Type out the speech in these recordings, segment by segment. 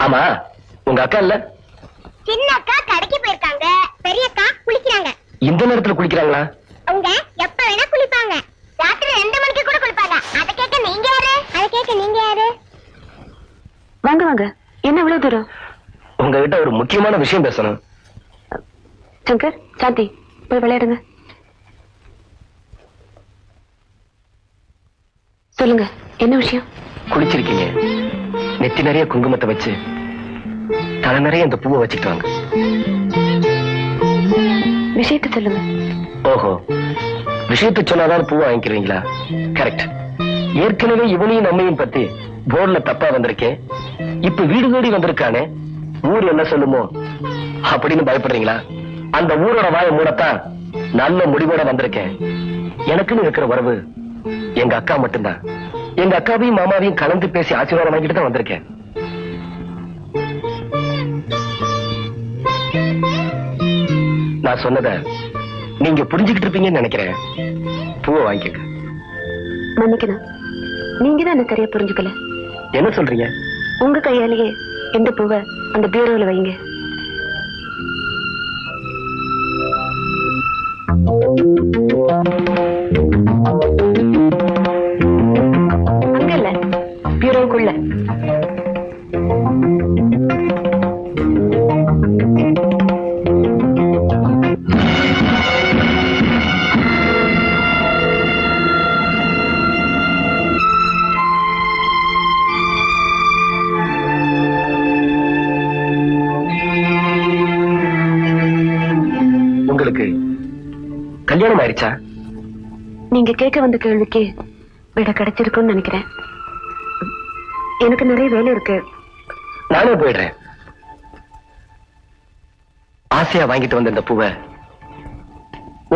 ஆமா, உங்க அக்கா இல்ல? சின்ன அக்கா கடைக்கு போயிருக்காங்க, பெரிய அக்கா குளிக்கிறாங்க. இந்த நேரத்துல குளிக்கிறாங்களா? அவங்க எப்ப வேணா குளிப்பாங்க. ராத்திரி 2 மணிக்கு கூட குளிப்பாங்க. அத கேட்க நீங்க யாரு? வாங்க வாங்க. என்ன இவ்வளவு தூரம்? உங்ககிட்ட ஒரு முக்கியமான விஷயம் பேசணும். சங்கர், சாந்தி, போய் விளையாடுங்க. சொல்லுங்க, என்ன விஷயம்? குளிச்சிருக்கீங்க, நெத்தி நிறைய குங்குமத்தை வச்சு தலை நிறைய இந்த பூவை வச்சுட்டு வாங்க. விஷயத்தை சொல்லுங்க. ஓஹோ, விஷயத்தை சொன்னாதான் பூவை வாங்கிக்கிறீங்களா? கரெக்ட். ஏற்கனவே இவனையும் நம்மையும் பத்தி போர்டுல தப்பா வந்திருக்கேன். இப்ப வீடு தேடி வந்திருக்கானே, ஊர் என்ன சொல்லுமோ அப்படின்னு பயப்படுறீங்களா? அந்த ஊரோட வாயை மூடத்தான் நல்ல முடிவோட வந்திருக்கேன். எனக்குன்னு இருக்கிற உறவு எங்க அக்கா மட்டும்தான். எங்க அக்காவையும் மாமாவையும் கலந்து பேசி ஆசீர்வாதம் வாங்கிட்டு தான் வந்திருக்கேன். நான் சொன்னத நீங்க புரிஞ்சுக்கிட்டு இருப்பீங்கன்னு நினைக்கிறேன். பூவை வாங்கிக்க. மன்னிக்கணும், நீங்க தான் என்ன சரியா புரிஞ்சுக்கல. என்ன சொல்றீங்க? உங்க கையாலேயே எந்த பூவை அந்த பீரோல வைங்க. அங்க இல்ல, பீரோவுக்குள்ள. உங்களுக்கு கல்யாணம் ஆயிடுச்சா? நீங்க கேட்க வந்த கேள்விக்கு விட கிடைச்சிருக்கும்னு நினைக்கிறேன். எனக்கு நிறைய வேலை இருக்கு. நானே போயிடுறேன். ஆசையா வாங்கிட்டு வந்த இந்த பூவை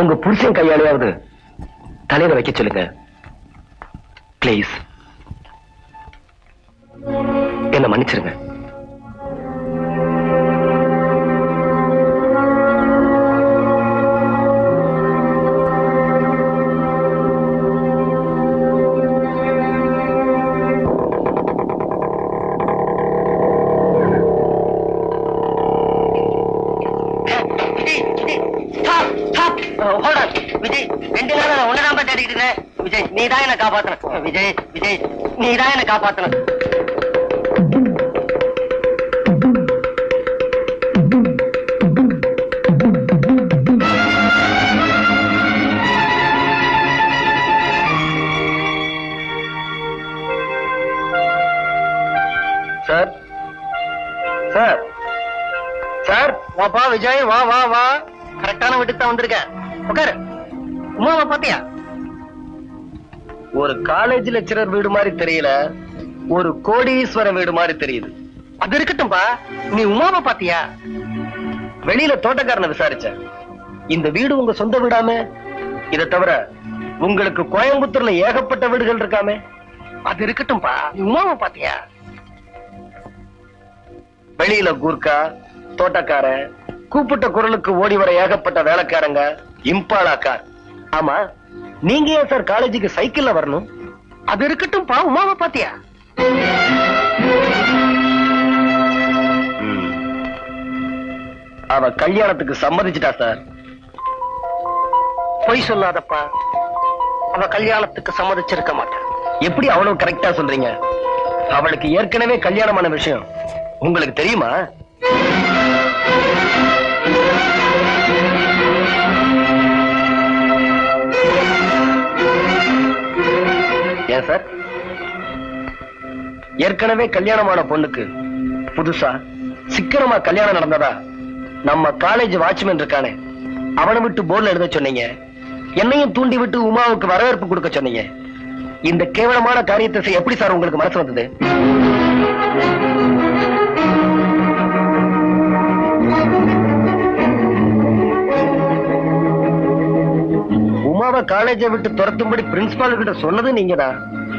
உங்க புருஷன் கையாலையாவது தலையில வைக்க சொல்லுங்க பிளீஸ். என்ன மன்னிச்சிருங்க. விஜய், 2 நாளா நான் உன்னதான் தேடிக்கிட்டு இருக்கேன். விஜய், நீதான் என்ன காப்பாத்தணும். விஜய், நீதான் என்ன காப்பாத்தணும். சார், சார், சார், வாப்பா விஜய், வா வா வா. கரெக்டான வீட்டுக்கு தான் வந்திருக்கேன். உட்காரு. உமாவை பாத்தியா? ஒரு காலேஜ் லெக்சரர் வீடு மாதிரி தெரியல, ஒரு கோடீஸ்வரன் வீடு மாதிரி தெரியுது. அது இருக்கட்டும்பா, நீ உமாவை பாத்தியா? வெளியில தோட்டக்காரனை விசாரிச்சேன். இந்த வீடு உங்க சொந்த வீடாமே? இதை தவிர உங்களுக்கு கோயம்புத்தூர்ல ஏகப்பட்ட வீடுகள் இருக்காமே? அது இருக்கட்டும்பா, நீ உமாவை பாத்தியா? வெளியில கூர்க்கா, தோட்டக்காரன், கூப்பிட்ட குரலுக்கு ஓடி வர ஏகப்பட்ட வேலைக்காரங்க, இம்பாலா கார். ஆமா, நீங்க ஏன் சார் காலேஜுக்கு சைக்கிள்ல வரணும்? அது இருக்கட்டும்பா, உமாவை பாத்தியா? அவ கல்யாணத்துக்கு சம்மதிச்சிட்டா சார். பொய் சொல்லாதப்பா, அவ கல்யாணத்துக்கு சம்மதிச்சிருக்க மாட்டான். எப்படி அவ்வளவு கரெக்டா சொல்றீங்க? அவளுக்கு ஏற்கனவே கல்யாணமான விஷயம் உங்களுக்கு தெரியுமா? ஏன் சார், ஏற்கனவே கல்யாணமான பொண்ணுக்கு புதுசா சிக்கனமா கல்யாணம் நடந்ததா நம்ம காலேஜ் வாட்ச்மேன் இருக்கானே, அவனை விட்டு போர்டுல எழுத சொன்னீங்க. என்னையும் தூண்டி விட்டு உமாவுக்கு வரவேற்பு கொடுக்க சொன்னீங்க. இந்த கேவலமான காரியத்தை செய்ய எப்படி சார் உங்களுக்கு மனசு வந்தது? உமாவை காலேஜை விட்டு துரத்தும்படி பிரின்சிபால் கிட்ட சொன்னது நீங்கதான்.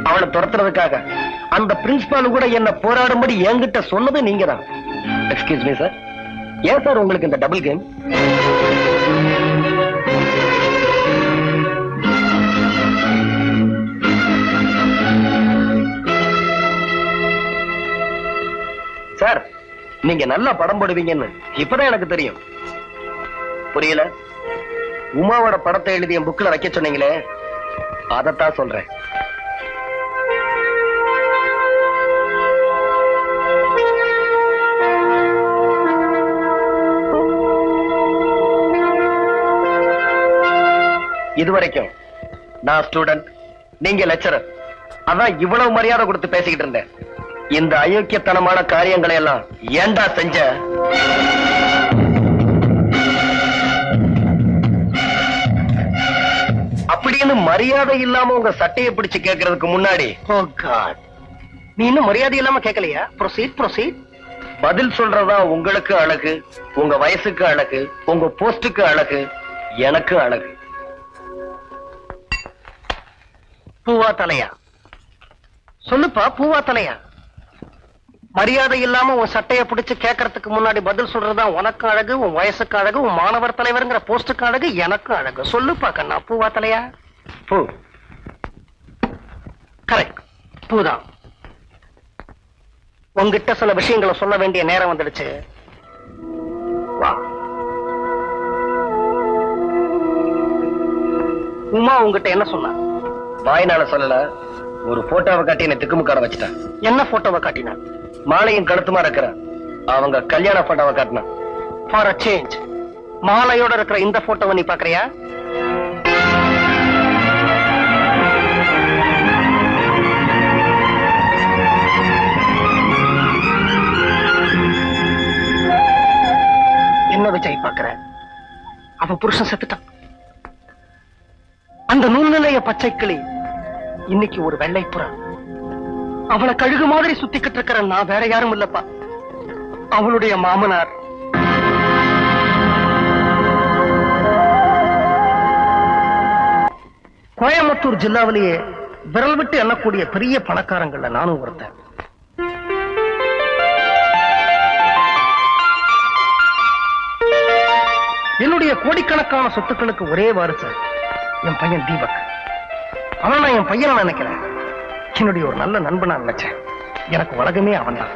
அவளை துரத்துறதுக்காக அந்த பிரின்சிபால் கூட என்ன போராடும்படி என்கிட்ட சொன்னது நீங்கதான். எக்ஸ்கியூஸ் மீ சார், ஏன் சார் உங்களுக்கு இந்த டபுள் கேம்? சார், நீங்க நல்லா படம் போடுவீங்கன்னு இப்பதான் எனக்கு தெரியும். புரியல? உமாவோட படத்தை எழுதி என் புக்ல வைக்க சொன்னீங்களே, அதத்தான் சொல்றேன். இதுவரைக்கும் நான் ஸ்டூடெண்ட், நீங்க லெக்சரர். அதான் இவ்வளவு மரியாதை கொடுத்து பேசிக்கிட்டு இருந்தேன். இந்த அயோக்கியத்தனமான காரியங்களை எல்லாம் ஏண்டா செஞ்ச? அப்படின்னு மரியாதை இல்லாம உங்க சட்டையை பிடிச்சு கேட்கறதுக்கு முன்னாடி, ஓ காட், நீ இன்னும் மரியாதை இல்லாம கேட்கலையா? Proceed proceed. பதில் சொல்றதா உங்களுக்கு அழகு, உங்க வயசுக்கு அழகு, உங்க போஸ்டுக்கு அழகு, எனக்கு அழகு. பூவா தலையா? சொல்லுப்பா, பூவா தலையா? மரியாதை இல்லாம உன் சட்டையை பிடிச்சு கேட்கறதுக்கு முன்னாடி பதில் சொல்றதா உனக்கு அழகு, உன் வயசுக்கு அழகு, உன் மாணவர் தலைவர்ங்கிற போஸ்டுக்கு அழகு, எனக்கு அழகு. சொல்லுப்பா கண்ணா, பூவா தலையா? பூ. கரெக்ட், பூதான். உங்ககிட்ட சில விஷயங்களை சொல்ல வேண்டிய நேரம் வந்துடுச்சு. வா. உமா உங்ககிட்ட என்ன சொன்னா? வாய்னால சொல்லல, ஒரு போட்டோவை காட்டி என்ன திக்குமுக்காட வச்சுட்டான். என்ன போட்டோவை காட்டினா? மாலையும் கழுத்துமா இருக்கிற அவங்க கல்யாண போட்டோவை காட்டினா. ஃபார் அ சேஞ்ச் மாலையோட இருக்கிற இந்த போட்டோவை நீ பாக்குறியா? என்ன விஜய் பாக்குற? அவ புருஷன் செத்துட்டான். அந்த நூல்நிலைய பச்சை கிளி இன்னைக்கு ஒரு வெள்ளை புறா. அவளை கழுகு மாதிரி சுத்திக்கிட்டு இருக்கிற நான் வேற யாரும் இல்லப்பா, அவளுடைய மாமனார். கோயம்புத்தூர் ஜில்லாவிலேயே விரல் விட்டு எண்ணக்கூடிய பெரிய பணக்காரங்கள்ல நானும் ஒருத்தன். என்னுடைய கோடிக்கணக்கான சொத்துக்களுக்கு ஒரே வாரிசு என் பையன் தீபக். அவன் நான் என் பையனை நினைக்கிறேன், என்னுடைய ஒரு நல்ல நண்பனா நினைச்சேன். எனக்கு உலகமே அவன் தான்.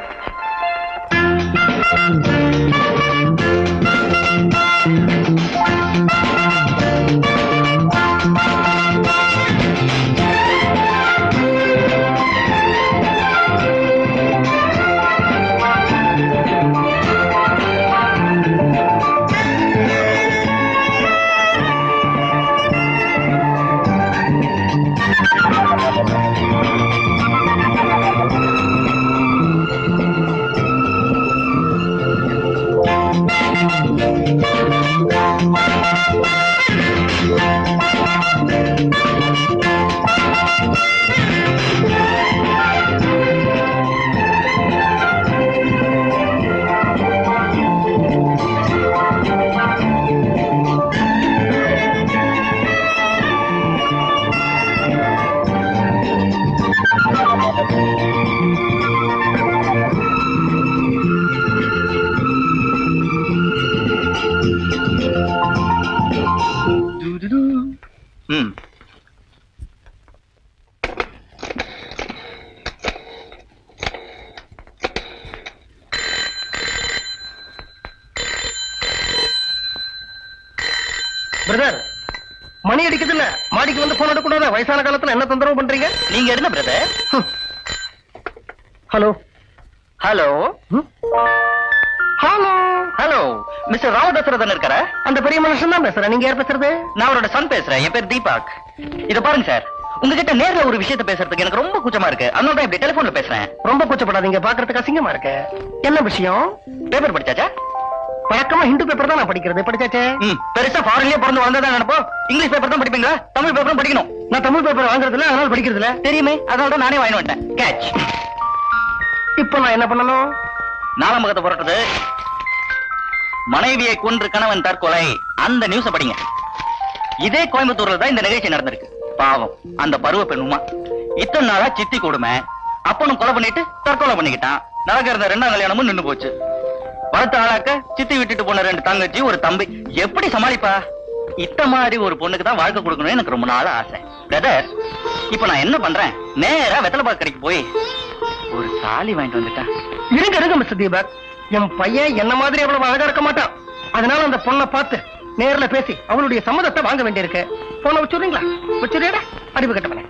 பிரதர், மணி அடிக்குது இல்ல, மாடிக்கு வந்து போன் எடுக்கூடாது. வயசான காலத்துல என்ன தொந்தரவு பண்றீங்க? நீங்க என்ன brother? Hello hello hello hello, mister Ramadasarathan இருக்காரா? அந்த பெரிய மனுஷன் தான் பேசுறேன். நீங்க யார் பேசுறது? நான் அவரோட சன் பேசுறேன். என் பேர் தீபக். இத பாருங்க சார், உங்ககிட்ட நேர்ல ஒரு விஷயத்த பேசுறதுக்கு எனக்கு ரொம்ப கூச்சமா இருக்கு. அதனால தான் இப்படி டெலிபோன்ல பேசுறேன். ரொம்ப கூச்சப்படாதீங்க, பாக்குறதுக்கு அசிங்கமா இருக்கு. என்ன விஷயம்? பேப்பர் படிச்சாச்சா? வழக்கமா ஹிந்து பேப்பர் தான் நான் படிக்கிறது. படிச்சாச்சே? பெருசா ஃபாரின்லயே பிறந்து வந்ததா நினைப்போம். இங்கிலீஷ் பேப்பர் தான் படிப்பீங்களா? தமிழ் பேப்பரும் படிக்கணும். நான் தமிழ் பேப்பர் வாங்குறது இல்ல, அதனால படிக்கிறது இல்ல. தெரியுமே, அதனால தான் நானே வாங்கி வந்துட்டேன். கேட்ச். இப்போ நான் என்ன பண்ணணும்? நாலாம் பக்கத்தை புரட்டுது. மனைவியை கொன்று கணவன் தற்கொலை, அந்த நியூஸ படிங்க. இதே கோயம்புத்தூர்ல தான் இந்த நிகழ்ச்சி நடந்திருக்கு. பாவம் அந்த பருவ பெண் உமா இத்தனை நாளா சித்தி கொடுமை, அப்பனும் கொலை பண்ணிட்டு தற்கொலை பண்ணிக்கிட்டான். நடக்கிற ரெண்டாம் கல்யாணமும் நின்னு போச்சு. வளர்த்த ஆளாக்க சித்தி விட்டுட்டு போன 2 தங்கச்சி, ஒரு தம்பி. எப்படி சமாளிப்பா? இத்த மாதிரி ஒரு பொண்ணுக்கு தான் வாழ்க்கை கொடுக்கணும்னு எனக்கு ரொம்ப நாள் ஆசை. பிரதர், இப்ப நான் என்ன பண்றேன்? நேரா வெத்தலைப்பாக்கு கடைக்கு போய் ஒரு தாலி வாங்கிட்டு வந்துட்டேன். இருங்க இருங்க மிஸ்டர் தீபக், என் பையன் என்ன மாதிரி அவ்வளவு அழகா இருக்க மாட்டான். அதனால அந்த பொண்ணை பார்த்து நேர்ல பேசி அவளுடைய சம்மதத்தை வாங்க வேண்டியிருக்கு. போன வச்சுறீங்களா? வச்சுறியாடா அறிவு கட்டவனே.